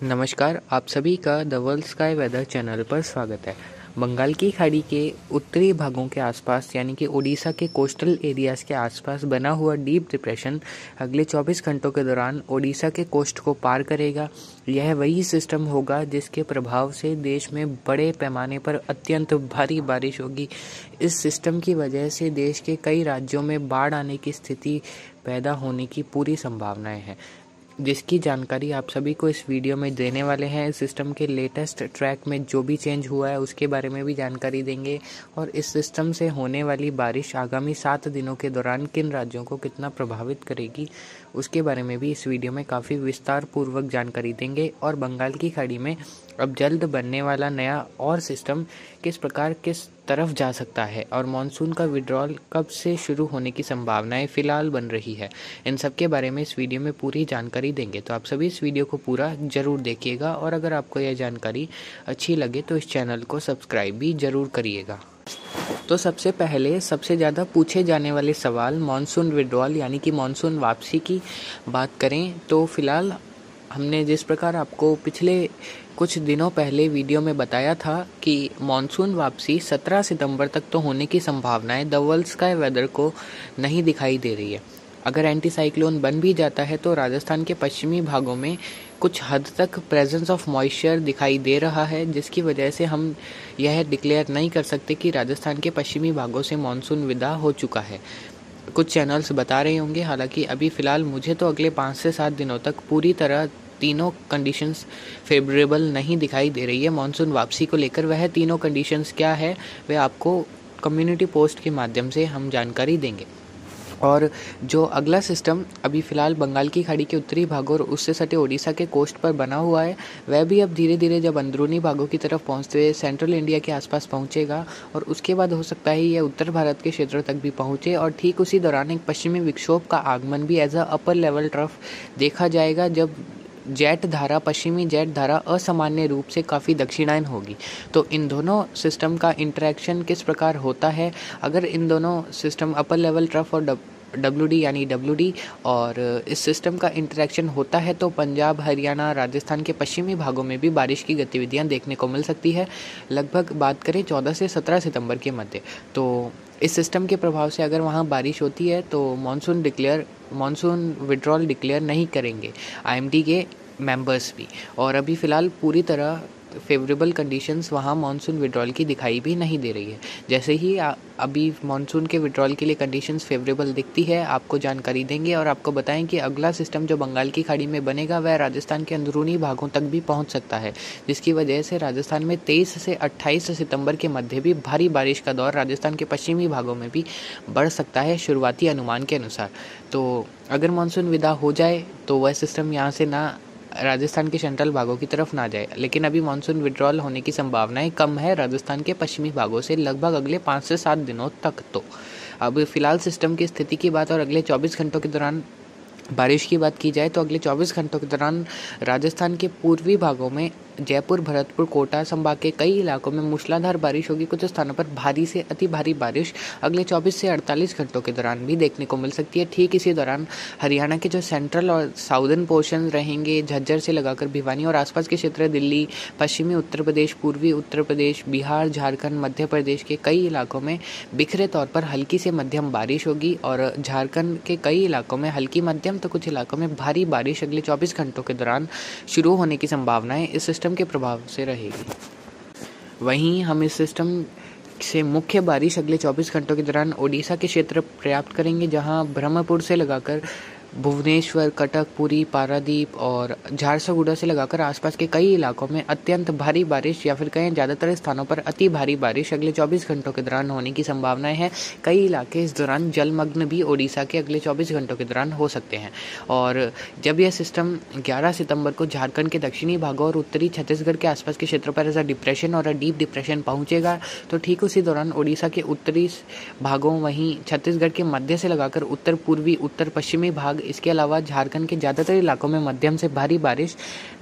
नमस्कार, आप सभी का the World Sky Weather Channel पर स्वागत है। बंगाल की खाड़ी के उत्तरी भागों के आसपास यानी कि ओडिशा के कोस्टल एरियाज के आसपास बना हुआ डीप डिप्रेशन अगले 24 घंटों के दौरान ओडिशा के कोस्ट को पार करेगा। यह वही सिस्टम होगा जिसके प्रभाव से देश में बड़े पैमाने पर अत्यंत भारी बारिश होगी। इस सिस्टम की वजह से देश के कई राज्यों में बाढ़ आने की स्थिति पैदा होने की पूरी संभावनाएं हैं, जिसकी जानकारी आप सभी को इस वीडियो में देने वाले हैं। इस सिस्टम के लेटेस्ट ट्रैक में जो भी चेंज हुआ है उसके बारे में भी जानकारी देंगे और इस सिस्टम से होने वाली बारिश आगामी 7 दिनों के दौरान किन राज्यों को कितना प्रभावित करेगी उसके बारे में भी इस वीडियो में काफ़ी विस्तार पूर्वक जानकारी देंगे। और बंगाल की खाड़ी में अब जल्द बनने वाला नया और सिस्टम किस प्रकार किस तरफ जा सकता है और मॉनसून का विड्रॉल कब से शुरू होने की संभावनाएं फिलहाल बन रही है, इन सब के बारे में इस वीडियो में पूरी जानकारी देंगे। तो आप सभी इस वीडियो को पूरा जरूर देखिएगा और अगर आपको यह जानकारी अच्छी लगे तो इस चैनल को सब्सक्राइब भी जरूर करिएगा। तो सबसे पहले सबसे ज़्यादा पूछे जाने वाले सवाल मॉनसून विड्रॉल यानी कि मॉनसून वापसी की बात करें तो फिलहाल हमने जिस प्रकार आपको पिछले कुछ दिनों पहले वीडियो में बताया था कि मॉनसून वापसी 17 सितंबर तक तो होने की संभावनाएं द वर्ल्ड स्काई वेदर को नहीं दिखाई दे रही है। अगर एंटी साइक्लोन बन भी जाता है तो राजस्थान के पश्चिमी भागों में कुछ हद तक प्रेजेंस ऑफ मॉइस्चर दिखाई दे रहा है, जिसकी वजह से हम यह डिक्लेयर नहीं कर सकते कि राजस्थान के पश्चिमी भागों से मॉनसून विदा हो चुका है। कुछ चैनल्स बता रहे होंगे, हालांकि अभी फ़िलहाल मुझे तो अगले 5 से 7 दिनों तक पूरी तरह तीनों कंडीशंस फेवरेबल नहीं दिखाई दे रही है मॉनसून वापसी को लेकर। वह तीनों कंडीशंस क्या है वह आपको कम्युनिटी पोस्ट के माध्यम से हम जानकारी देंगे। और जो अगला सिस्टम अभी फ़िलहाल बंगाल की खाड़ी के उत्तरी भागों और उससे सटे ओडिशा के कोस्ट पर बना हुआ है, वह भी अब धीरे धीरे जब अंदरूनी भागों की तरफ पहुंचते हुए सेंट्रल इंडिया के आसपास पहुंचेगा और उसके बाद हो सकता है यह उत्तर भारत के क्षेत्रों तक भी पहुंचे और ठीक उसी दौरान एक पश्चिमी विक्षोभ का आगमन भी as a upper level trough देखा जाएगा, जब पश्चिमी जेट धारा असामान्य रूप से काफ़ी दक्षिणायन होगी। तो इन दोनों सिस्टम का इंटरेक्शन किस प्रकार होता है, अगर इन दोनों सिस्टम अपर लेवल ट्रफ और डब्ल्यूडी और इस सिस्टम का इंटरेक्शन होता है तो पंजाब, हरियाणा, राजस्थान के पश्चिमी भागों में भी बारिश की गतिविधियां देखने को मिल सकती है। लगभग बात करें 14 से 17 सितंबर के मध्य, तो इस सिस्टम के प्रभाव से अगर वहां बारिश होती है तो मॉनसून विड्रॉल डिक्लेयर नहीं करेंगे आईएमडी के मेंबर्स भी। और अभी फ़िलहाल पूरी तरह फेवरेबल कंडीशंस वहाँ मॉनसून विड्रॉल की दिखाई भी नहीं दे रही है। जैसे ही अभी मॉनसून के विड्रॉल के लिए कंडीशंस फेवरेबल दिखती है आपको जानकारी देंगे और आपको बताएं कि अगला सिस्टम जो बंगाल की खाड़ी में बनेगा वह राजस्थान के अंदरूनी भागों तक भी पहुंच सकता है, जिसकी वजह से राजस्थान में 23 से 28 सितंबर के मध्य भी भारी बारिश का दौर राजस्थान के पश्चिमी भागों में भी बढ़ सकता है शुरुआती अनुमान के अनुसार। तो अगर मॉनसून विदा हो जाए तो वह सिस्टम यहाँ से ना राजस्थान के सेंट्रल भागों की तरफ ना जाए, लेकिन अभी मॉनसून विड्रॉल होने की संभावनाएं कम है राजस्थान के पश्चिमी भागों से लगभग अगले 5 से 7 दिनों तक। तो अब फिलहाल सिस्टम की स्थिति की बात और अगले 24 घंटों के दौरान बारिश की बात की जाए तो अगले 24 घंटों के दौरान राजस्थान के पूर्वी भागों में जयपुर, भरतपुर, कोटा संभाग के कई इलाकों में मूसलाधार बारिश होगी। कुछ स्थानों पर भारी से अति भारी बारिश अगले 24 से 48 घंटों के दौरान भी देखने को मिल सकती है। ठीक इसी दौरान हरियाणा के जो सेंट्रल और साउदर्न पोर्शन रहेंगे, झज्जर से लगाकर भिवानी और आसपास के क्षेत्र, दिल्ली, पश्चिमी उत्तर प्रदेश, पूर्वी उत्तर प्रदेश, बिहार, झारखंड, मध्य प्रदेश के कई इलाकों में बिखरे तौर पर हल्की से मध्यम बारिश होगी और झारखंड के कई इलाकों में हल्की मध्यम तो कुछ इलाकों में भारी बारिश अगले 24 घंटों के दौरान शुरू होने की संभावनाएं इस सिस्टम के प्रभाव से रहेगी। वहीं हम इस सिस्टम से मुख्य बारिश अगले 24 घंटों के दौरान ओडिशा के क्षेत्र पर्याप्त करेंगे, जहां ब्रह्मपुर से लगाकर भुवनेश्वर, कटक, पुरी, पारादीप और झारसुगुड़ा से लगाकर आसपास के कई इलाकों में अत्यंत भारी बारिश या फिर कहीं ज़्यादातर स्थानों पर अति भारी बारिश अगले 24 घंटों के दौरान होने की संभावनाएं हैं। कई इलाके इस दौरान जलमग्न भी ओडिशा के अगले 24 घंटों के दौरान हो सकते हैं। और जब यह सिस्टम 11 सितंबर को झारखंड के दक्षिणी भागों और उत्तरी छत्तीसगढ़ के आसपास के क्षेत्रों पर एज अ डिप्रेशन और डीप डिप्रेशन पहुंचेगा तो ठीक उसी दौरान ओडिशा के उत्तरी भागों, वहीं छत्तीसगढ़ के मध्य से लगाकर उत्तर पूर्वी, उत्तर पश्चिमी भाग, इसके अलावा झारखंड के ज़्यादातर इलाकों में मध्यम से भारी बारिश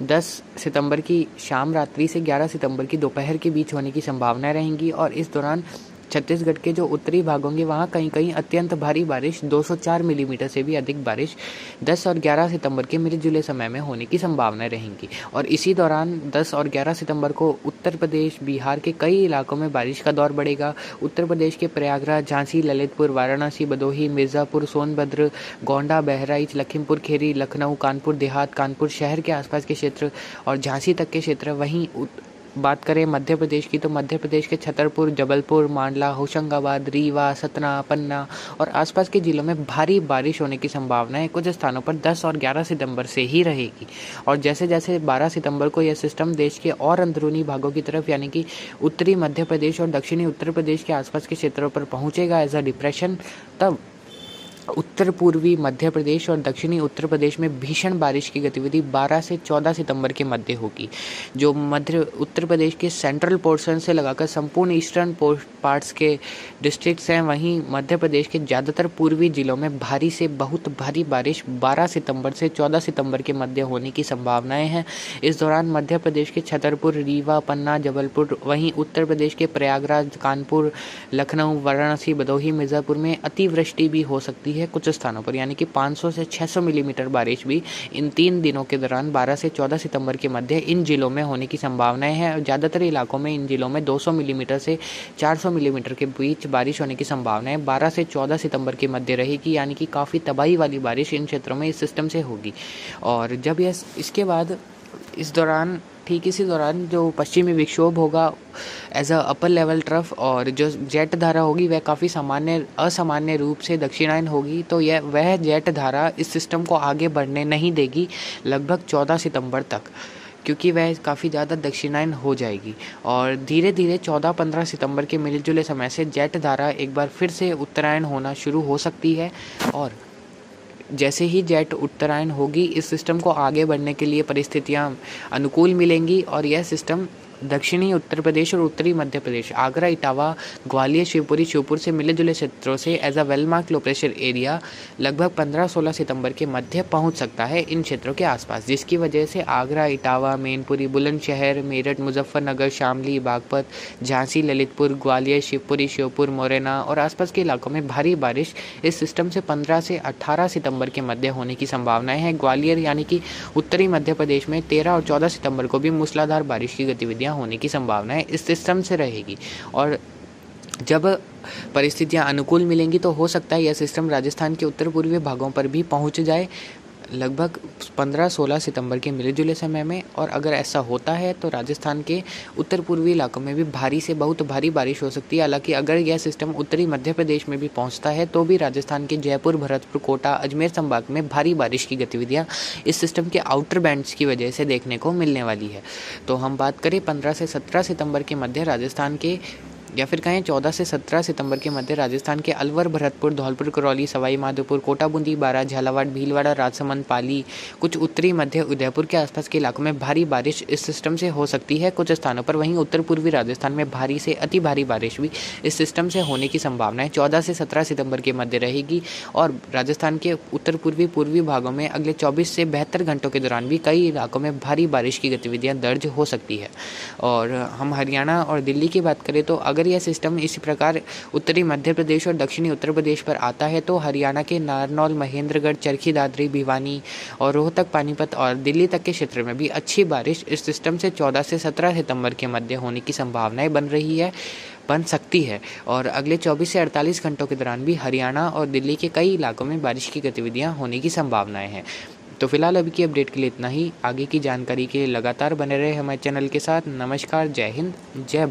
10 सितंबर की शाम रात्रि से 11 सितंबर की दोपहर के बीच होने की संभावनाएं रहेंगी। और इस दौरान छत्तीसगढ़ के जो उत्तरी भागों के वहाँ कहीं कहीं अत्यंत भारी बारिश 204 मिलीमीटर से भी अधिक बारिश 10 और 11 सितंबर के मिले जुले समय में होने की संभावनाएं रहेंगी। और इसी दौरान 10 और 11 सितंबर को उत्तर प्रदेश, बिहार के कई इलाकों में बारिश का दौर बढ़ेगा। उत्तर प्रदेश के प्रयागराज, झांसी, ललितपुर, वाराणसी, भदोही, मिर्ज़ापुर, सोनभद्र, गोंडा, बहराइच, लखीमपुर खीरी, लखनऊ, कानपुर देहात, कानपुर शहर के आसपास के क्षेत्र और झांसी तक के क्षेत्र। वहीं बात करें मध्य प्रदेश की तो मध्य प्रदेश के छतरपुर, जबलपुर, मांडला, होशंगाबाद, रीवा, सतना, पन्ना और आसपास के जिलों में भारी बारिश होने की संभावना है। कुछ स्थानों पर 10 और 11 सितंबर से ही रहेगी। और जैसे जैसे 12 सितंबर को यह सिस्टम देश के और अंदरूनी भागों की तरफ यानी कि उत्तरी मध्य प्रदेश और दक्षिणी उत्तर प्रदेश के आसपास के क्षेत्रों पर पहुंचेगा एज अ डिप्रेशन, तब उत्तर पूर्वी मध्य प्रदेश और दक्षिणी उत्तर प्रदेश में भीषण बारिश की गतिविधि 12 से 14 सितंबर के मध्य होगी। जो मध्य उत्तर प्रदेश के सेंट्रल पोर्शन से लगाकर संपूर्ण ईस्टर्न पार्ट्स के डिस्ट्रिक्ट्स हैं, वहीं मध्य प्रदेश के ज़्यादातर पूर्वी जिलों में भारी से बहुत भारी बारिश 12 सितंबर से 14 सितंबर के मध्य होने की संभावनाएं हैं। इस दौरान मध्य प्रदेश के छतरपुर, रीवा, पन्ना, जबलपुर, वहीं उत्तर प्रदेश के प्रयागराज, कानपुर, लखनऊ, वाराणसी, भदोही, मिर्ज़ापुर में अतिवृष्टि भी हो सकती है कुछ स्थानों पर, यानी कि 500 से 600 मिलीमीटर बारिश भी इन 3 दिनों के दौरान 12 से 14 सितंबर के मध्य इन जिलों में होने की संभावनाएं हैं। ज़्यादातर इलाकों में इन जिलों में 200 मिलीमीटर से 400 मिलीमीटर के बीच बारिश होने की संभावनाएं 12 से 14 सितंबर के मध्य रहेगी, यानी कि काफ़ी तबाही वाली बारिश इन क्षेत्रों में इस सिस्टम से होगी। और जब यह इसके बाद इस दौरान ठीक इसी दौरान जो पश्चिमी विक्षोभ होगा as a upper level trough और जो जेट धारा होगी वह काफ़ी असामान्य रूप से दक्षिणायन होगी, तो वह जेट धारा इस सिस्टम को आगे बढ़ने नहीं देगी लगभग 14 सितंबर तक, क्योंकि वह काफ़ी ज़्यादा दक्षिणायन हो जाएगी। और धीरे धीरे 14-15 सितंबर के मिले जुले समय से जेट धारा एक बार फिर से उत्तरायण होना शुरू हो सकती है। और जैसे ही जेट उत्तरायण होगी इस सिस्टम को आगे बढ़ने के लिए परिस्थितियां अनुकूल मिलेंगी और यह सिस्टम दक्षिणी उत्तर प्रदेश और उत्तरी मध्य प्रदेश, आगरा, इटावा, ग्वालियर, शिवपुरी, श्योपुर से मिले जुले क्षेत्रों से as a well marked low pressure area लगभग 15-16 सितंबर के मध्य पहुंच सकता है इन क्षेत्रों के आसपास, जिसकी वजह से आगरा, इटावा, मैनपुरी, बुलंदशहर, मेरठ, मुजफ्फरनगर, शामली, बागपत, झांसी, ललितपुर, ग्वालियर, शिवपुरी, श्योपुर, मुरैना और आसपास के इलाकों में भारी बारिश इस सिस्टम से 15 से 18 सितंबर के मध्य होने की संभावनाएं हैं। ग्वालियर यानी कि उत्तरी मध्य प्रदेश में 13 और 14 सितंबर को भी मूसलाधार बारिश की गतिविधियां होने की संभावनाएं इस सिस्टम से रहेगी। और जब परिस्थितियां अनुकूल मिलेंगी तो हो सकता है यह सिस्टम राजस्थान के उत्तर पूर्वी भागों पर भी पहुंच जाए लगभग 15-16 सितंबर के मिले जुले समय में। और अगर ऐसा होता है तो राजस्थान के उत्तर पूर्वी इलाकों में भी भारी से बहुत भारी बारिश हो सकती है। हालांकि अगर यह सिस्टम उत्तरी मध्य प्रदेश में भी पहुंचता है तो भी राजस्थान के जयपुर, भरतपुर, कोटा, अजमेर संभाग में भारी बारिश की गतिविधियां इस सिस्टम के आउटर बैंड्स की वजह से देखने को मिलने वाली है। तो हम बात करें 15 से 17 सितंबर के मध्य राजस्थान के, या फिर कहें 14 से 17 सितंबर के मध्य राजस्थान के अलवर, भरतपुर, धौलपुर, करौली, सवाई माधोपुर, कोटा, बूंदी, बारा, झालावाड़, भीलवाड़ा, राजसमंद, पाली, कुछ उत्तरी मध्य उदयपुर के आसपास के इलाकों में भारी बारिश इस सिस्टम से हो सकती है कुछ स्थानों पर। वहीं उत्तर पूर्वी राजस्थान में भारी से अति भारी बारिश भी इस सिस्टम से होने की संभावना 14 से 17 सितंबर के मध्य रहेगी। और राजस्थान के उत्तर पूर्वी भागों में अगले 24 से 72 घंटों के दौरान भी कई इलाकों में भारी बारिश की गतिविधियाँ दर्ज हो सकती है। और हम हरियाणा और दिल्ली की बात करें तो अगर यह सिस्टम इसी प्रकार उत्तरी मध्य प्रदेश और दक्षिणी उत्तर प्रदेश पर आता है तो हरियाणा के नारनौल, महेंद्रगढ़, चरखी दादरी, भिवानी और रोहतक, पानीपत और दिल्ली तक के क्षेत्र में भी अच्छी बारिश इस सिस्टम से 14 से 17 सितंबर के मध्य होने की संभावनाएं बन सकती है। और अगले 24 से 48 घंटों के दौरान भी हरियाणा और दिल्ली के कई इलाकों में बारिश की गतिविधियां होने की संभावनाएं हैं। तो फिलहाल अभी की अपडेट के लिए इतना ही। आगे की जानकारी के लिए लगातार बने रहे हमारे चैनल के साथ। नमस्कार, जय हिंद, जय